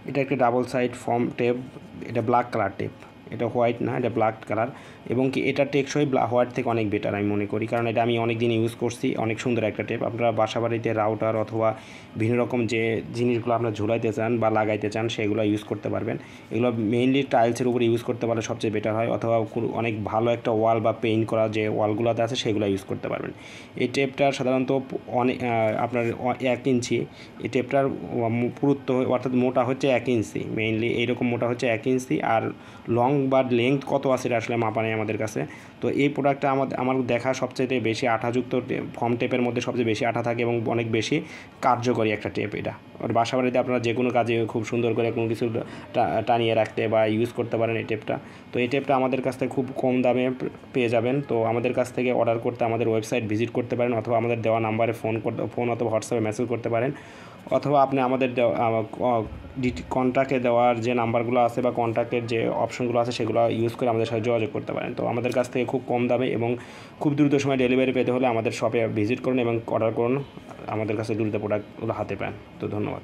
এটা একটা double side form tape, এটা ব্ল্যাক কালার টেপ, এটা হোয়াইট না, এটা ব্ল্যাক কালার, এবং কি এটা টেকসই হোয়াইট থেকে অনেক বেটার আমি মনে করি, কারণ এটা আমি অনেক দিন ইউজ করছি, অনেক সুন্দর একটা টেপ। আপনারা বাসা বাড়িতে রাউটার অথবা বিভিন্ন রকম যে জিনিসগুলো আপনারা ঝুলাইতে চান বা লাগাইতে চান সেগুলো ইউজ করতে পারবেন। এগুলো মেইনলি টাইলসের উপরে ইউজ করতে পারলে সবচেয়ে বেটার হয়, অথবা অনেক ভালো একটা ওয়াল বা পেইন্ট করা যে ওয়ালগুলোতে আছে সেগুলো ইউজ করতে পারবেন। এই টেপটা সাধারণত অনেক আপনার 1 ইঞ্চি, এই টেপটার পুরুত্ব অর্থাৎ মোটা হচ্ছে 1 ইঞ্চি, মেইনলি এইরকম মোটা হচ্ছে 1 ইঞ্চি, আর লং বা লেংথ কত আছে এটা আসলে মাপা নেই আমাদের কাছে। তো এই প্রোডাক্টটা আমার দেখা সবচেয়ে বেশি আঠাযুক্ত ফর্ম টেপের মধ্যে সবচেয়ে বেশি আঠা থাকে এবং অনেক বেশি কার্যকরী একটা টেপ এটা। আর বাসা বাড়িতে আপনারা যে কোনো কাজে খুব সুন্দর করে কোনো কিছু টানিয়ে রাখতে বা ইউজ করতে পারেন এই টেপটা। তো এই টেপটা আমাদের কাছ থেকে খুব কম দামে পেয়ে যাবেন। তো আমাদের কাছ থেকে অর্ডার করতে আমাদের ওয়েবসাইট ভিজিট করতে পারেন, অথবা আমাদের দেওয়া নাম্বারে ফোন অথবা হোয়াটসঅ্যাপে মেসেজ করতে পারেন, অথবা আপনি আমাদের কন্ট্যাক্টে দেওয়ার যে নাম্বারগুলো আছে বা কন্ট্যাক্টের যে অপশনগুলো আছে সেগুলো ইউজ করে আমাদের সাথে যোগাযোগ করতে পারেন। তো আমাদের কাছ থেকে খুব কম দামে এবং খুব দ্রুত সময় ডেলিভারি পেতে হলে আমাদের শপে ভিজিট করুন এবং অর্ডার করুন, আমাদের কাছে দ্রুত প্রোডাক্টগুলো হাতে পান। তো ধন্যবাদ।